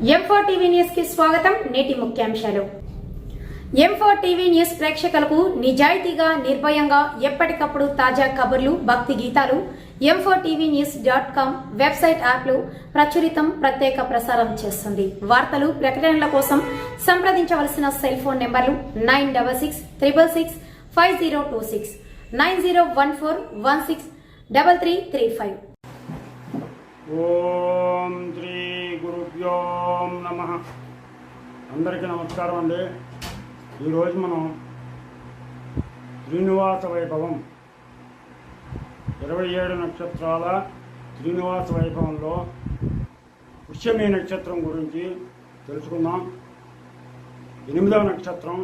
M4 TV news కి స్వాగతం. నేటి ముఖ్యాంశాలు. M4 టీవీ న్యూస్ ప్రేక్షకులకు నిజాయితీగా, నిర్భయంగా ఎప్పటికప్పుడు తాజా కబుర్లు, భక్తి గీతాలు m4tvnews.com వెబ్సైట్ యాప్లో ప్రచురితం, ప్రత్యేక ప్రసారం చేస్తుంది. వార్తలు, ప్రకటనల కోసం సంప్రదించవలసిన సెల్ ఫోన్ నెంబర్లు 9666665026 9014163335. ఓం శ్రీ గురుభ్యో నమః. అందరికీ నమస్కారం అండి. ఈరోజు మనం శ్రీనివాస వైభవం 27 నక్షత్రాల శ్రీనివాస వైభవంలో పుష్యమి నక్షత్రం గురించి తెలుసుకుందాం. 8వ నక్షత్రం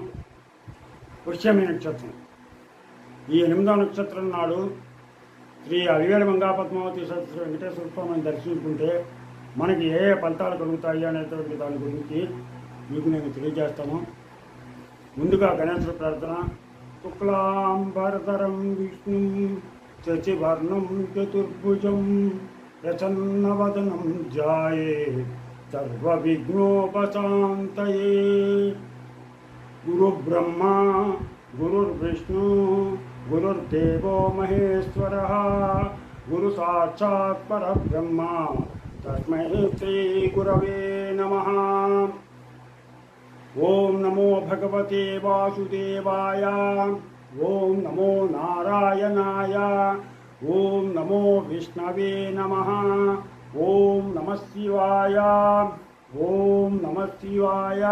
పుష్యమి నక్షత్రం. ఈ 8వ నక్షత్రం నాడు శ్రీ అలివేలు మంగా పద్మావతి శ్రీ వెంకటేశ్వర స్వామిని దర్శించుకుంటే మనకి ఏ ఫలితాలు కలుగుతాయి అనేటువంటి దాని గురించి మీకు నేను తెలియజేస్తాను. ముందుగా గణేశుడి ప్రార్థన. శుక్లాంబరధరం విష్ణు శశివర్ణం చతుర్భుజం ప్రసన్నవదనం ధ్యాయే సర్వవిఘ్నోపశాంతయే. గురుబ్రహ్మా గురుర్విష్ణు గురుర్దేవో మహేశ్వరః గురు సాక్షాత్ పరబ్రహ్మ తస్మై శ్రీ గురవే నమః. ఓం నమో భగవతే వాసుదేవాయ. ఓం నమో నారాయణాయ. ఓం నమో విష్ణవే నమః. ఓం నమః శివాయ. ఓం నమః శివాయ.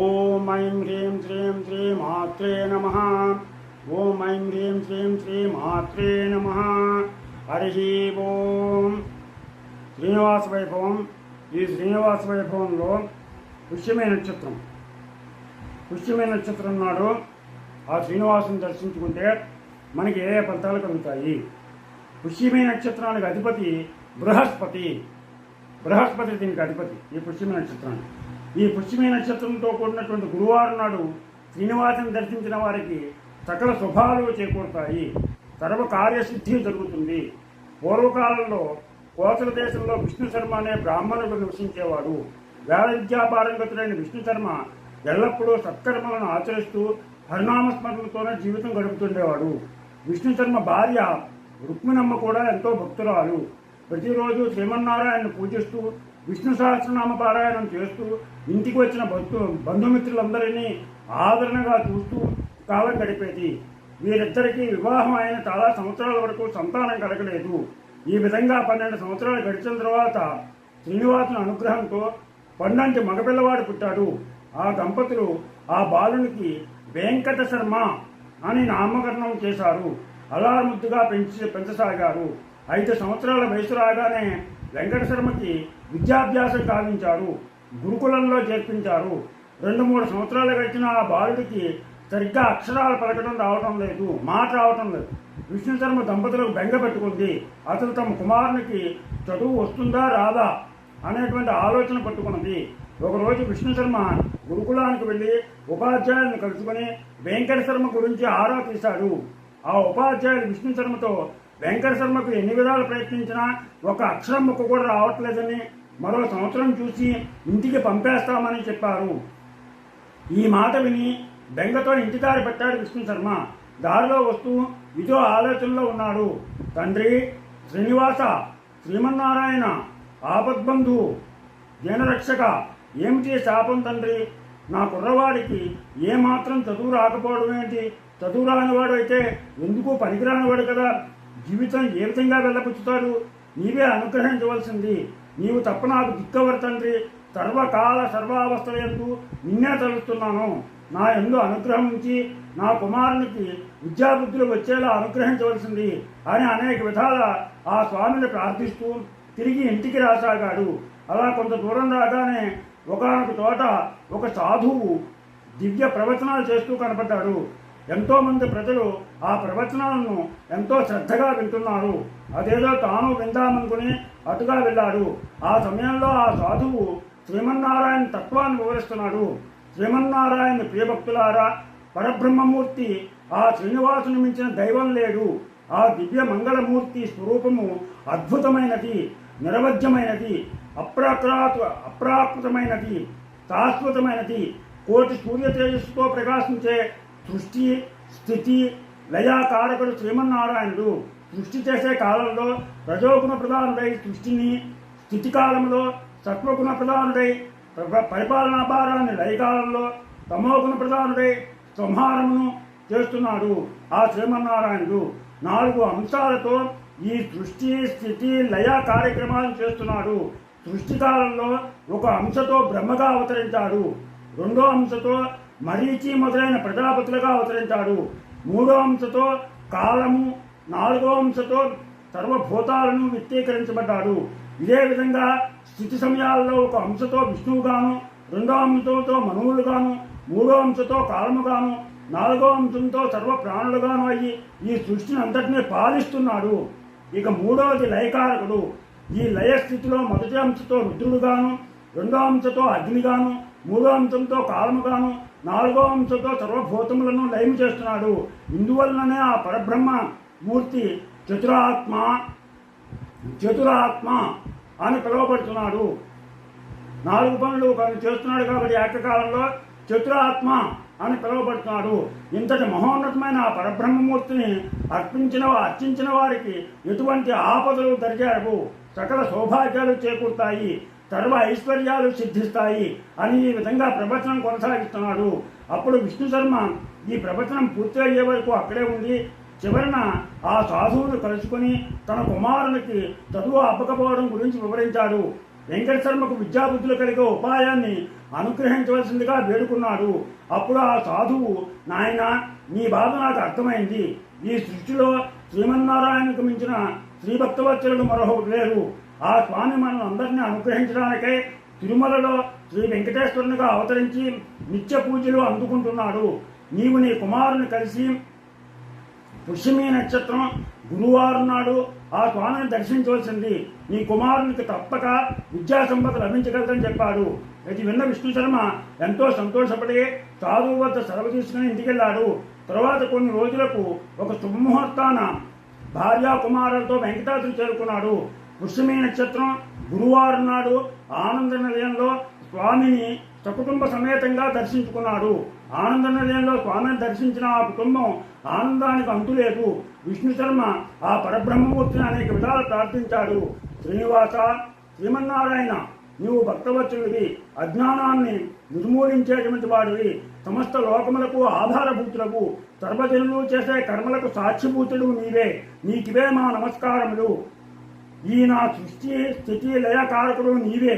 ఓం ఐం హ్రీం శ్రీం శ్రీ మాత్రే నమః. ఓం ఐం హ్రీం శ్రీం శ్రీ మాత్రే నమః. హరి ఓం. శ్రీనివాస వైభవం. ఈ శ్రీనివాస వైభవంలో పుష్యమి నక్షత్రం. పుష్యమి నక్షత్రం నాడు ఆ శ్రీనివాసుని దర్శించుకుంటే మనకి ఏ ఫలితాలు కలుగుతాయి. పుష్యమి నక్షత్రానికి అధిపతి బృహస్పతి. బృహస్పతి దీనికి అధిపతి ఈ పుష్యమి నక్షత్రానికి. ఈ పుష్యమి నక్షత్రంతో కూడినటువంటి గురువారం నాడు శ్రీనివాసుని దర్శించిన వారికి సకల శుభాలు చేకూరుతాయి. సర్వ కార్యసిద్ధి జరుగుతుంది. పూర్వకాలంలో కోసల దేశంలో విష్ణు శర్మ అనే బ్రాహ్మణుడు నివసించేవాడు. వేద విద్యాపారంగతుడైన విష్ణు శర్మ ఎల్లప్పుడూ సత్కర్మలను ఆచరిస్తూ హరినామస్మరణతోనే జీవితం గడుపుతుండేవాడు. విష్ణు శర్మ భార్య రుక్మిణమ్మ కూడా ఎంతో భక్తురాలు. ప్రతిరోజు శ్రీమన్నారాయణను పూజిస్తూ విష్ణు సహస్రనామ పారాయణం చేస్తూ ఇంటికి వచ్చిన బంధుమిత్రులందరినీ ఆదరణగా చూస్తూ కాలం గడిపేది. వీరిద్దరికీ వివాహం అయిన చాలా సంవత్సరాల వరకు సంతానం కలగలేదు. ఈ విధంగా 12 సంవత్సరాలు గడిచిన తర్వాత శ్రీనివాసుని అనుగ్రహంతో పండంటి మగపిల్లవాడు పుట్టాడు. ఆ దంపతులు ఆ బాలునికి వెంకట శర్మ అని నామకరణం చేశారు. అలా ముద్దుగా పెంచసాగారు. 5 సంవత్సరాల వయసు రాగానే వెంకట శర్మకి విద్యాభ్యాసం కావించారు. గురుకులంలో చేర్పించారు. 2-3 సంవత్సరాలు గడిచిన ఆ బాలుడికి సరిగ్గా అక్షరాలు పలకడం రావటం లేదు, మాట రావటం లేదు. విష్ణు శర్మ దంపతులకు బెంగ పెట్టుకుంది. అసలు తమ కుమారునికి చదువు వస్తుందా రాదా అనేటువంటి ఆలోచన పట్టుకున్నది. ఒకరోజు విష్ణు శర్మ గురుకులానికి వెళ్ళి ఉపాధ్యాయులను కలుసుకుని వెంకట శర్మ గురించి ఆరా తీశాడు. ఆ ఉపాధ్యాయులు విష్ణు శర్మతో వెంకట శర్మకు ఎన్ని విధాలు ప్రయత్నించినా ఒక అక్షరం ముక్క కూడా రావట్లేదని, మరో సంవత్సరం చూసి ఇంటికి పంపేస్తామని చెప్పారు. ఈ మాట విని బెంగతో ఇంటిదారి పెట్టాడు విష్ణు శర్మ. దారిలో వస్తూ ఇదో ఆలోచనలో ఉన్నాడు. తండ్రి శ్రీనివాస, శ్రీమన్నారాయణ, ఆపద్బంధు, జనరక్షక, ఏమిటి శాపం తండ్రి? నా కుర్రవాడికి ఏమాత్రం చదువు రాకపోవడం ఏంటి? చదువు రానివాడు అయితే ఎందుకు పనికిరానివాడు కదా. జీవితం ఏ విధంగా వెళ్ళపుచ్చుతాడు? నీవే అనుగ్రహించవలసింది. నీవు తప్ప నాకు దిక్కవరు తండ్రి. సర్వకాల సర్వావస్థలందు నిన్నే తలుస్తున్నాను. నా యందు అనుగ్రహం ఉంచి నా కుమారునికి విద్యాబుద్ధులు వచ్చేలా అనుగ్రహించవలసింది అని అనేక విధాల ఆ స్వామిని ప్రార్థిస్తూ తిరిగి ఇంటికి రాసాగాడు. అలా కొంత దూరం రాగానే ఒకనొక చోట ఒక సాధువు దివ్య ప్రవచనాలు చేస్తూ కనపడ్డాడు. ఎంతోమంది ప్రజలు ఆ ప్రవచనాలను ఎంతో శ్రద్ధగా వింటున్నారు. అదేదో తాను విందామనుకుని అటుగా వెళ్ళాడు. ఆ సమయంలో ఆ సాధువు శ్రీమన్నారాయణ తత్వాన్ని వివరిస్తున్నాడు. శ్రీమన్నారాయణ ప్రియభక్తులారా, పరబ్రహ్మమూర్తి ఆ శ్రీనివాసుని మించిన దైవం లేడు. ఆ దివ్య మంగళమూర్తి స్వరూపము అద్భుతమైనది. నిరవధ్యమైనది, అప్రాకృతమైనది, శాశ్వతమైనది, కోటి సూర్య తేజస్సుతో ప్రకాశించే సృష్టి స్థితి లయాకారకుడు శ్రీమన్నారాయణుడు. సృష్టి చేసే కాలంలో రజోగుణ ప్రధానుడై సృష్టిని, స్థితి కాలంలో సత్వగుణ ప్రధానుడై పరిపాలనా భారాన్ని లయకాలంలో తమోగుణ ప్రధానుడై సంహారమును చేస్తున్నాడు. ఆ శ్రీమన్నారాయణుడు 4 అంశాలతో ఈ సృష్టి స్థితి లయ కార్యక్రమాలను చేస్తున్నాడు. సృష్టి కాలంలో ఒక అంశతో బ్రహ్మగా అవతరించాడు, 2వ అంశతో మరీచి మొదలైన ప్రజాపతులుగా అవతరించాడు, 3వ అంశతో కాలము, 4వ అంశతో సర్వభూతాలను వ్యక్తీకరించబడ్డాడు. ఇదే విధంగా స్థితి సమయాల్లో ఒక అంశతో విష్ణువుగాను, 2వ అంశంతో మనువులుగాను, 3వ అంశతో కాలముగాను, 4వ అంశంతో సర్వ ప్రాణులుగాను అయ్యి ఈ సృష్టిని అంతటినీ పాలిస్తున్నాడు. ఇక 3వది లయకారకుడు. ఈ లయ స్థితిలో మొదటి అంశతో రుద్రుడుగాను, 2వ అంశతో అగ్నిగాను, 3వ అంశంతో కాలముగాను, 4వ అంశంతో సర్వభూతములను లయం చేస్తున్నాడు. ఇందువలననే ఆ పరబ్రహ్మ మూర్తి చతురాత్మ అని పిలువబడుతున్నాడు. 4 పనులు చేస్తున్నాడు కాబట్టి ఏకకాలంలో చతురాత్మ అని పిలువబడుతున్నాడు. ఇంతటి మహోన్నతమైన ఆ పరబ్రహ్మమూర్తిని అర్చించిన వారికి ఎటువంటి ఆపదలు దరిచేరవు, సకల సౌభాగ్యాలు చేకూరుతాయి, సర్వ ఐశ్వర్యాలు సిద్ధిస్తాయి అని ఈ విధంగా ప్రవచనం కొనసాగిస్తున్నాడు. అప్పుడు విష్ణు శర్మ ఈ ప్రవచనం పూర్తి అయ్యే వరకు అక్కడే ఉండి చివరన ఆ సాధువును కలుసుకుని తన కుమారునికి చదువు అప్పకపోవడం గురించి వివరించాడు. వెంకట శర్మకు విద్యాబుద్ధులు కలిగే ఉపాయాన్ని అనుగ్రహించవలసిందిగా వేడుకున్నాడు. అప్పుడు ఆ సాధువు, నాయన, నీ బాధ నాకు అర్థమైంది. ఈ సృష్టిలో శ్రీమన్నారాయణకు మించిన శ్రీభక్తవత్సలుడు మరొకటి లేరు. ఆ స్వామి మనల్ని అందరినీ అనుగ్రహించడానికై తిరుమలలో శ్రీ వెంకటేశ్వరునిగా అవతరించి నిత్య పూజలు అందుకుంటున్నాడు. నీవు నీ కుమారుని కలిసి పుష్యమి నక్షత్రం గురువారం నాడు ఆ స్వామిని దర్శించవలసింది. నీ కుమారునికి తప్పక విద్యా సంపద లభించగలదని చెప్పాడు. ఇది విన్న విష్ణు శర్మ ఎంతో సంతోషపడి సాధువు వద్ద సెలవు తీసుకుని ఇంటికెళ్లాడు. తర్వాత కొన్ని రోజులకు ఒక శుభముహూర్తాన భార్యా కుమారులతో వెంకటాద్రి చేరుకున్నాడు. పుష్యమి నక్షత్రం గురువారం నాడు ఆనంద నిలయంలో స్వామిని సకుటుంబ సమేతంగా దర్శించుకున్నాడు. ఆనంద నిలయంలో స్వామిని దర్శించిన ఆ కుటుంబం ఆనందానికి అంతులేదు. విష్ణు శర్మ ఆ పరబ్రహ్మమూర్తిని అనేక విధాలు ప్రార్థించాడు. శ్రీనివాస, శ్రీమన్నారాయణ, నీవు భక్తవత్సలుడివి, అజ్ఞానాన్ని నిర్మూలించేటువంటి వాడివి, సమస్త లోకములకు ఆధారభూతులకు, సర్వజనులు చేసే కర్మలకు సాక్షిభూతుడు నీవే. నీకివే మా నమస్కారములు. ఈ నా సృష్టి స్థితి లయకారకుడు నీవే.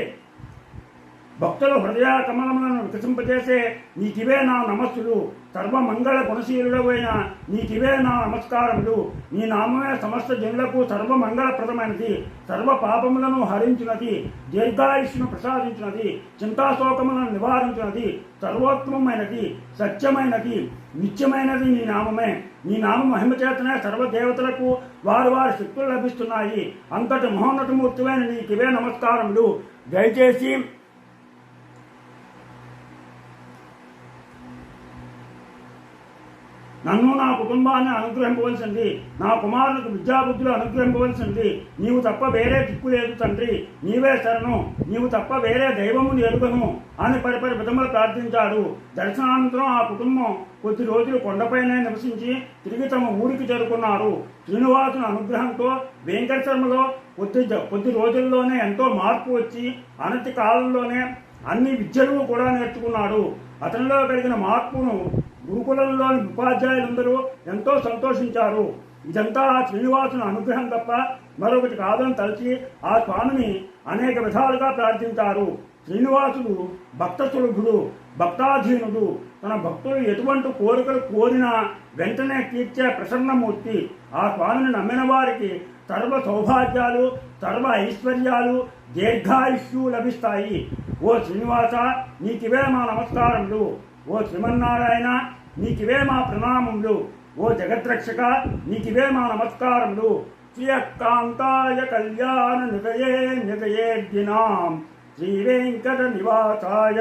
భక్తుల హృదయ కమలములను వికసింపజేసే నీకివే నా నమస్సులు. సర్వమంగళ గుణశీలుడవైన నీకివే నా నమస్కారములు. నీ నామమే సమస్త జనులకు సర్వమంగళప్రదమైనది, సర్వ పాపములను హరించినది, దీర్ఘాయుష్ను ప్రసాదించినది, చింతాశోకములను నివారించినది, సర్వోత్తమైనది, సత్యమైనది, నిత్యమైనది నీ నామమే. నీ నామ మహిమ చేతనే సర్వదేవతలకు వారి వారి శక్తులు లభిస్తున్నాయి. అంతటి మహోన్నతమూర్తివైన నీకివే నమస్కారములు. దయచేసి నన్ను, నా కుటుంబాన్ని అనుగ్రహింపవలసింది, నా కుమారునికి విద్యాబుద్ధులు అనుగ్రహింపవలసింది. నీవు తప్ప వేరే దిక్కు లేదు తండ్రి, నీవే శరణు, నీవు తప్ప వేరే దైవమును ఎరుగను అని పరిపరి విధములు ప్రార్థించాడు. దర్శనానంతరం ఆ కుటుంబం కొద్ది రోజులు కొండపైనే నివసించి తిరిగి తమ ఊరికి చేరుకున్నారు. శ్రీనివాసుని అనుగ్రహంతో వెంకట శర్మలో కొద్ది రోజుల్లోనే ఎంతో మార్పు వచ్చి అనతి కాలంలోనే అన్ని విద్యలు కూడా నేర్చుకున్నాడు. అతనిలో కలిగిన మార్పును గురుకులంలోని ఉపాధ్యాయులందరూ ఎంతో సంతోషించారు. ఇదంతా ఆ శ్రీనివాసుని అనుగ్రహం తప్ప మరొకటి కాదని తలచి ఆ స్వామిని అనేక విధాలుగా ప్రార్థించారు. శ్రీనివాసుడు భక్త సులభుడు, భక్తాధీనుడు. తన భక్తులు ఎటువంటి కోరికలు కోరినా వెంటనే తీర్చే ప్రసన్నమూర్తి. ఆ స్వామిని నమ్మిన వారికి సర్వ సౌభాగ్యాలు, సర్వ ఐశ్వర్యాలు, దీర్ఘాయుష్యు లభిస్తాయి. ఓ శ్రీనివాస, నీకివే మా నమస్కారములు. ఓ శ్రీమన్నారాయణ, నీకివే మా ప్రణామములు. ఓ జగద్రక్షక, నీకివే మా నమస్కారములు. శ్రీయకాంతాయ కళ్యాణ నిదయేర్దినాం శ్రీ వెంకట నివాసాయ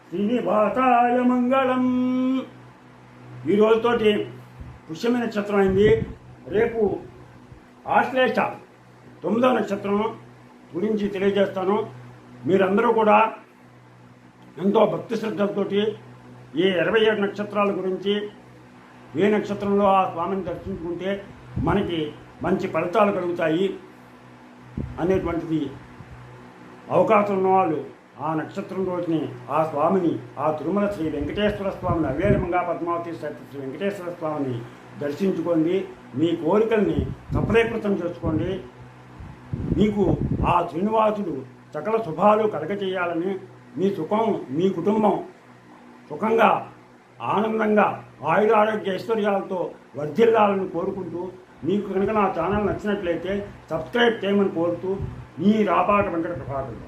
శ్రీనివాసాయ మంగళం. ఈ రోజుతోటి పుష్యమి నక్షత్రం అయింది. రేపు ఆశ్లేష 9వ నక్షత్రం గురించి తెలియజేస్తాను. మీరందరూ కూడా ఎంతో భక్తి శ్రద్ధలతోటి ఈ 27 నక్షత్రాల గురించి, ఏ నక్షత్రంలో ఆ స్వామిని దర్శించుకుంటే మనకి మంచి ఫలితాలు కలుగుతాయి అనేటువంటిది అవకాశం ఉన్నవాళ్ళు ఆ నక్షత్రం రోజుని ఆ స్వామిని, ఆ తిరుమల శ్రీ వెంకటేశ్వర స్వామిని, అవేరమంగా పద్మావతి శ్రీ వెంకటేశ్వర స్వామిని దర్శించుకోండి. మీ కోరికల్ని సఫలీకృతం చేసుకోండి. మీకు ఆ శ్రీనివాసుడు సకల శుభాలు కలగచేయాలని, మీ సుఖం, మీ కుటుంబం సుఖంగా ఆనందంగా ఆయురారోగ్య ఐశ్వర్యాలతో వర్ధిల్లాలని కోరుకుంటూ, మీకు కనుక నా ఛానల్ నచ్చినట్లయితే సబ్స్క్రైబ్ చేయమని కోరుతూ, మీ రాపాక వెంకట ప్రభాకర్.